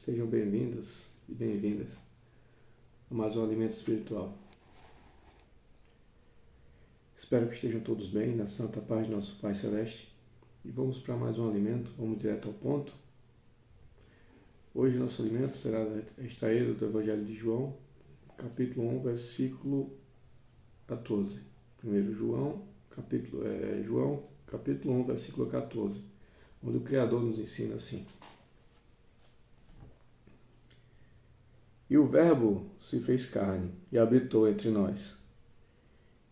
Sejam bem-vindos e bem-vindas a mais um Alimento Espiritual. Espero que estejam todos bem, na santa paz de nosso Pai Celeste. E vamos para mais um alimento, vamos direto ao ponto. Hoje nosso alimento será extraído do Evangelho de João, capítulo 1, versículo 14. Primeiro João, capítulo 1, versículo 14, onde o Criador nos ensina assim. E o Verbo se fez carne e habitou entre nós.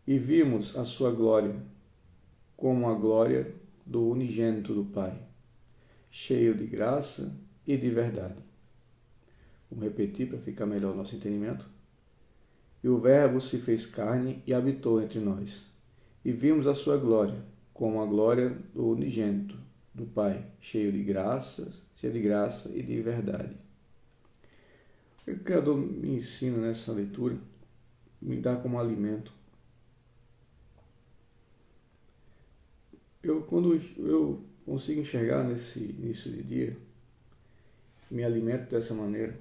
E vimos a sua glória, como a glória do unigênito do Pai, cheio de graça e de verdade. Vamos repetir para ficar melhor o nosso entendimento. E o Verbo se fez carne e habitou entre nós. E vimos a sua glória, como a glória do unigênito do Pai, cheio de graça e de verdade. O Criador me ensina nessa leitura, me dá como alimento. Quando eu consigo enxergar nesse início de dia, me alimento dessa maneira.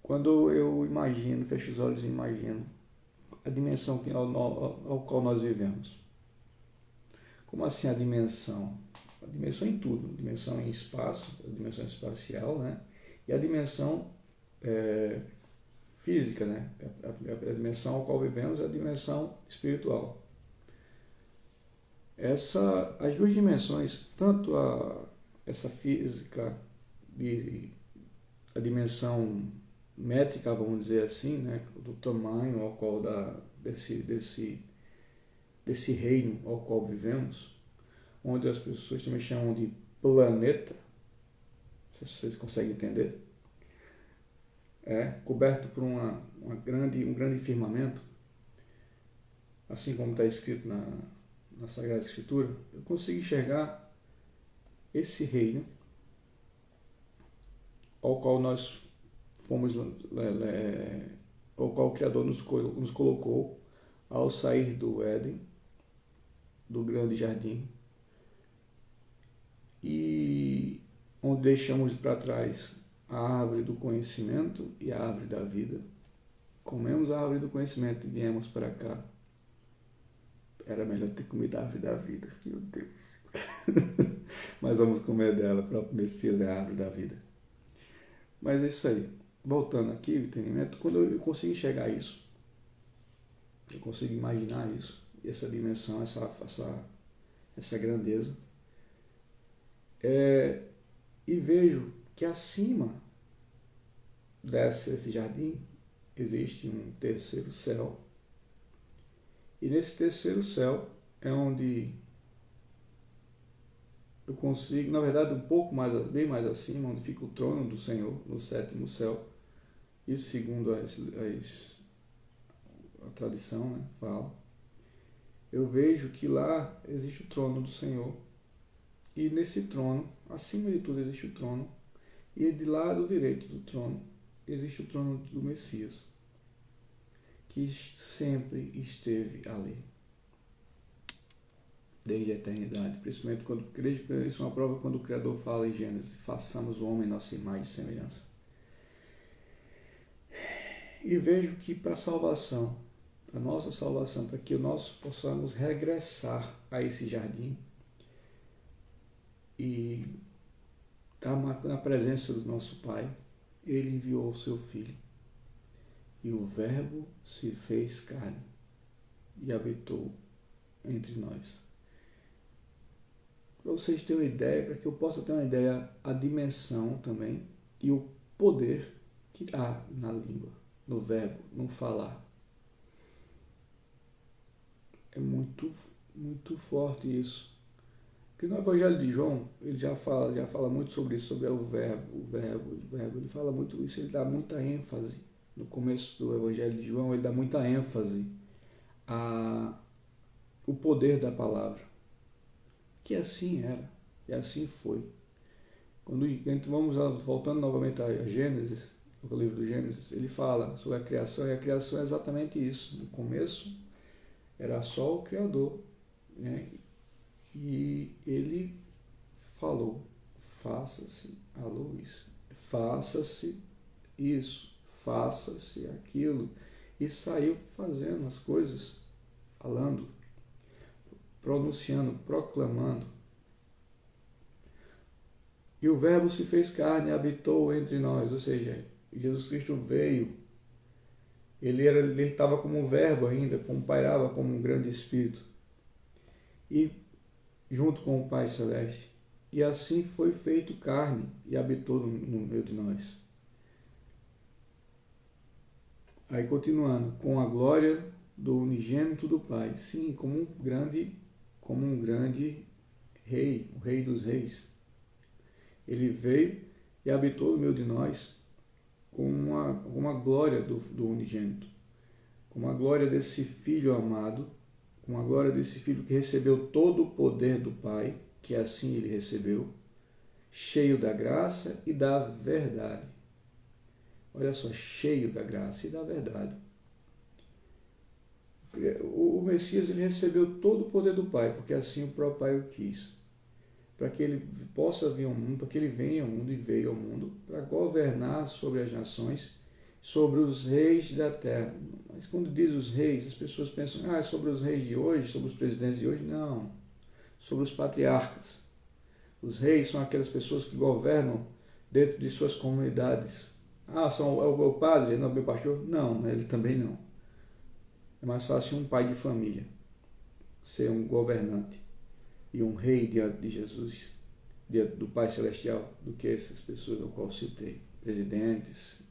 Quando eu imagino, fecho os olhos e imagino a dimensão ao qual nós vivemos. Como assim a dimensão? A dimensão em tudo, a dimensão em espaço, a dimensão espacial, né? E a dimensão física, né? A dimensão ao qual vivemos é a dimensão espiritual. As duas dimensões, tanto essa física, a dimensão métrica, vamos dizer assim, né? Do tamanho ao qual desse reino ao qual vivemos, onde as pessoas também chamam de planeta, se vocês conseguem entender, coberto por um grande firmamento, assim como está escrito na Sagrada Escritura. Eu consigo enxergar esse reino ao qual nós fomos, ao qual o Criador nos colocou ao sair do Éden, do grande jardim, e onde deixamos para trás a árvore do conhecimento e a árvore da vida. Comemos a árvore do conhecimento e viemos para cá. Era melhor ter comido a árvore da vida, meu Deus. Mas vamos comer dela, o próprio Messias é a árvore da vida. Mas é isso aí. Voltando aqui, o entendimento, quando eu consigo enxergar isso, eu consigo imaginar isso, essa dimensão, essa grandeza, e vejo que acima desse jardim existe um terceiro céu. E nesse terceiro céu é onde eu consigo, na verdade, bem mais acima, onde fica o trono do Senhor, no sétimo céu. Isso segundo a tradição, né, fala. Eu vejo que lá existe o trono do Senhor. E nesse trono, acima de tudo, existe o trono. E de lado direito do trono, existe o trono do Messias, que sempre esteve ali, desde a eternidade. Principalmente isso é uma prova quando o Criador fala em Gênesis: façamos o homem nossa imagem e semelhança. E vejo que para a salvação, para a nossa salvação, para que nós possamos regressar a esse jardim e estar na presença do nosso Pai, Ele enviou o seu Filho. E o Verbo se fez carne e habitou entre nós. Para vocês terem uma ideia, para que eu possa ter uma ideia, a dimensão também e o poder que há na língua, no verbo, no falar. É muito, muito forte isso. Porque no Evangelho de João, ele já fala muito sobre isso, sobre o verbo. Ele fala muito isso, ele dá muita ênfase. No começo do Evangelho de João, ele dá muita ênfase ao poder da palavra. Que assim era, e assim foi. Voltando novamente a Gênesis, o livro do Gênesis, ele fala sobre a criação, e a criação é exatamente isso. No começo, era só o Criador, né? E ele falou: faça-se faça-se isso, faça-se aquilo. E saiu fazendo as coisas, falando, pronunciando, proclamando. E o Verbo se fez carne e habitou entre nós, ou seja, Jesus Cristo veio. Ele estava como um verbo ainda, como pairava como um grande espírito. E junto com o Pai Celeste. E assim foi feito carne e habitou no meio de nós. Aí continuando, com a glória do unigênito do Pai. Sim, como um grande rei, o rei dos reis. Ele veio e habitou no meio de nós com uma glória do unigênito, com a glória desse Filho amado, com a glória desse Filho que recebeu todo o poder do Pai, que assim ele recebeu, cheio da graça e da verdade. Olha só, cheio da graça e da verdade. O Messias ele recebeu todo o poder do Pai, porque assim o próprio Pai o quis. Para que ele possa vir ao mundo, para que ele venha ao mundo e veio ao mundo, para governar sobre as nações, sobre os reis da terra. Mas quando diz os reis, as pessoas pensam, é sobre os reis de hoje, sobre os presidentes de hoje. Não, sobre os patriarcas. Os reis são aquelas pessoas que governam dentro de suas comunidades. É o meu padre, não é o meu pastor? Não, ele também não. É mais fácil um pai de família ser um governante e um rei diante de Jesus, diante do Pai Celestial, do que essas pessoas ao qual citei. Presidentes,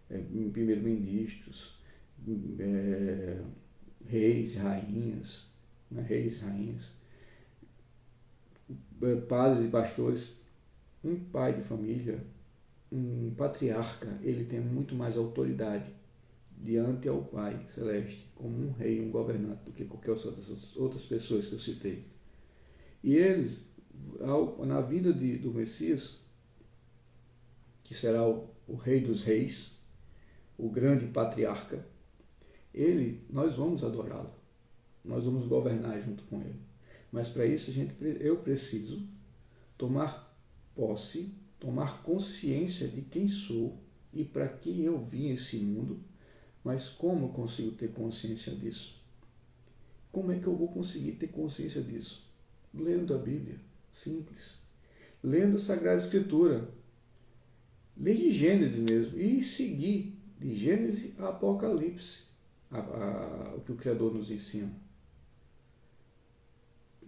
primeiro-ministros, reis, rainhas, né? Reis, rainhas, padres e pastores. Um pai de família, um patriarca, ele tem muito mais autoridade diante ao Pai Celeste, como um rei, um governante, do que qualquer outras pessoas que eu citei. E eles, na vinda do Messias, que será o Rei dos Reis, o grande patriarca, nós vamos adorá-lo, nós vamos governar junto com ele. Mas para isso eu preciso tomar posse, tomar consciência de quem sou e para que eu vim a esse mundo. Mas como eu consigo ter consciência disso? Como é que eu vou conseguir ter consciência disso? Lendo a Bíblia, simples. Lendo a Sagrada Escritura. Ler de Gênesis mesmo. E seguir de Gênesis a Apocalipse. O que o Criador nos ensina.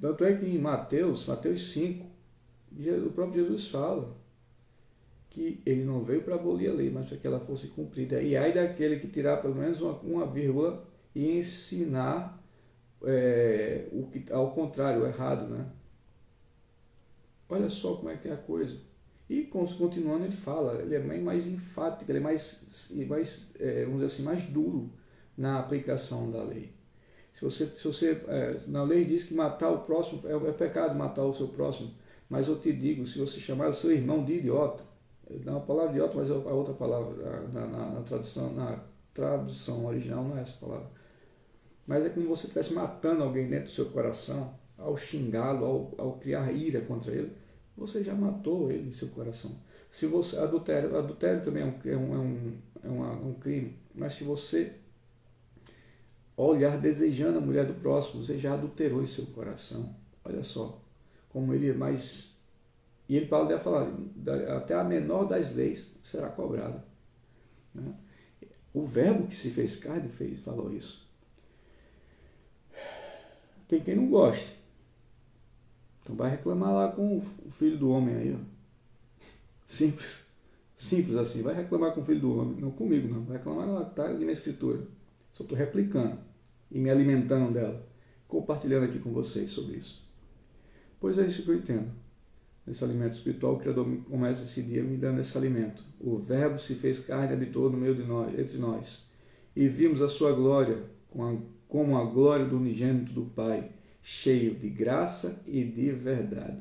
Tanto é que em Mateus 5, o próprio Jesus fala que ele não veio para abolir a lei, mas para que ela fosse cumprida. E aí daquele que tirar pelo menos uma vírgula e ensinar o que ao contrário, o errado, né? Olha só como é que é a coisa. E continuando ele fala, ele é bem mais enfático, ele é mais vamos dizer assim, mais duro na aplicação da lei. Se você na lei diz que matar o próximo é pecado, matar o seu próximo, mas eu te digo, se você chamar o seu irmão de idiota, não a palavra idiota, mas a outra palavra na tradução original não é essa palavra. Mas é como se você estivesse matando alguém dentro do seu coração, ao xingá-lo, ao criar ira contra ele, você já matou ele em seu coração. Se você adultério também é um crime, mas se você olhar desejando a mulher do próximo, você já adulterou em seu coração. Olha só como ele é mais. E ele deve falar, até a menor das leis será cobrada. Né? O Verbo que se fez carne falou isso. Tem quem não goste. Então vai reclamar lá com o filho do homem aí. Ó. Simples assim. Vai reclamar com o filho do homem. Não comigo, não. Vai reclamar lá, tá ali na Escritura. Só estou replicando e me alimentando dela. Compartilhando aqui com vocês sobre isso. Pois é isso que eu entendo. Nesse alimento espiritual, o Criador começa esse dia me dando esse alimento. O Verbo se fez carne e habitou no meio de nós, entre nós. E vimos a sua glória, como a glória do unigênito do Pai, cheio de graça e de verdade.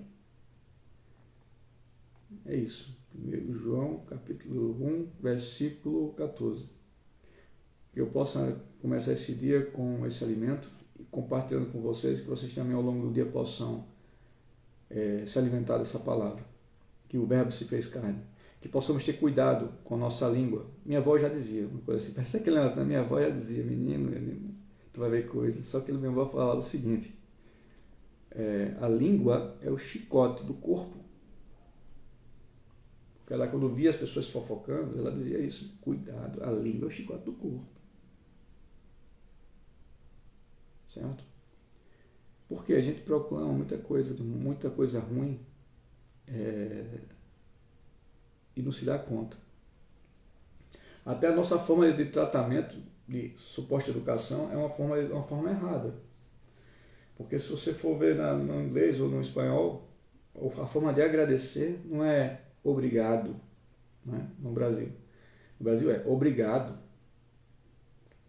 É isso. 1 João, capítulo 1, versículo 14. Que eu possa começar esse dia com esse alimento e compartilhando com vocês, que vocês também ao longo do dia possam se alimentar dessa palavra, que o Verbo se fez carne. que possamos ter cuidado com a nossa língua. Minha avó já dizia uma coisa assim, parece criança, né? Minha avó já dizia, menino, tu vai ver coisas. Só que minha avó falava o seguinte, a língua é o chicote do corpo. Porque ela, quando via as pessoas fofocando, ela dizia isso, cuidado, a língua é o chicote do corpo. Certo? Porque a gente proclama muita coisa ruim e não se dá conta. Até a nossa forma de tratamento de suposta educação é uma forma errada. Porque se você for ver no inglês ou no espanhol, a forma de agradecer não é obrigado, né? No Brasil. No Brasil é obrigado.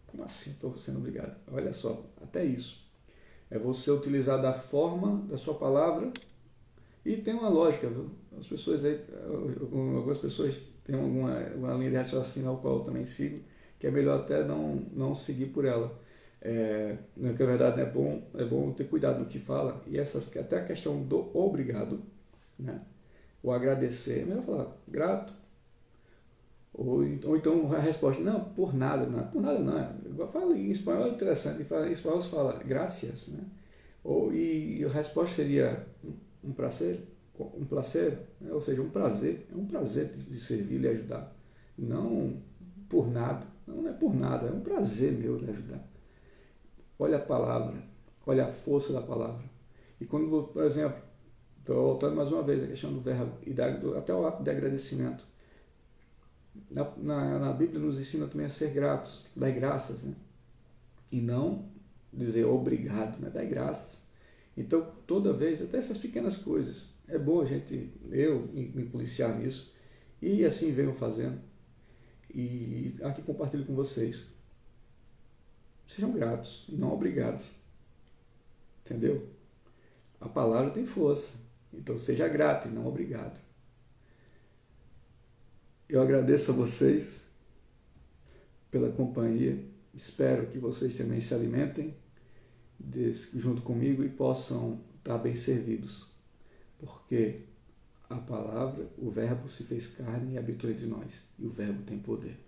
Como assim estou sendo obrigado? Olha só, até isso. É você utilizar da forma da sua palavra e tem uma lógica, viu? As pessoas aí, algumas pessoas têm uma linha de raciocínio ao qual eu também sigo, que é melhor até não seguir por ela. Na verdade é bom ter cuidado no que fala, e até a questão do obrigado, né? O agradecer, é melhor falar grato, ou então a resposta, não, por nada não. Fala em espanhol, é interessante, em espanhol se fala gracias, né? E a resposta seria um prazer, né? Ou seja, um prazer, é um prazer de servir e lhe ajudar, não por nada, não é por nada, é um prazer meu lhe ajudar. Olha a palavra, olha a força da palavra. E quando, por exemplo, estou voltando mais uma vez a questão do verbo e até o ato de agradecimento. Na Bíblia nos ensina também a ser gratos, dar graças, né? E não dizer obrigado, né? Dar graças. Então, toda vez, até essas pequenas coisas, é bom eu me policiar nisso, e assim venho fazendo. E aqui compartilho com vocês. Sejam gratos e não obrigados. Entendeu? A palavra tem força. Então seja grato e não obrigado. Eu agradeço a vocês pela companhia. Espero que vocês também se alimentem junto comigo e possam estar bem servidos. Porque a palavra, o verbo se fez carne e habitou entre nós. E o verbo tem poder.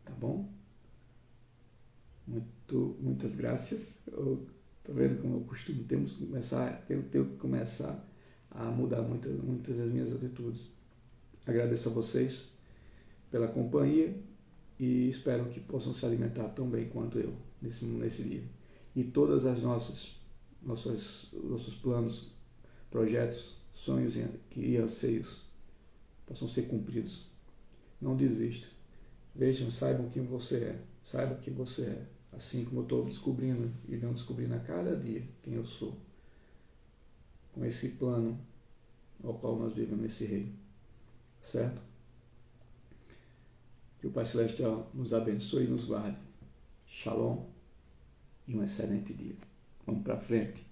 Tá bom? Muitas graças. Tá vendo como eu costumo? Tenho que começar a mudar muitas das minhas atitudes. Agradeço a vocês pela companhia e espero que possam se alimentar tão bem quanto eu nesse dia. E todas as nossos planos, projetos, sonhos e anseios possam ser cumpridos. Não desista. Vejam, saibam quem você é. Saiba quem você é. Assim como eu estou descobrindo e não descobrindo a cada dia quem eu sou. Com esse plano ao qual nós vivemos nesse reino. Certo? Que o Pai Celestial nos abençoe e nos guarde. Shalom e um excelente dia. Vamos para frente.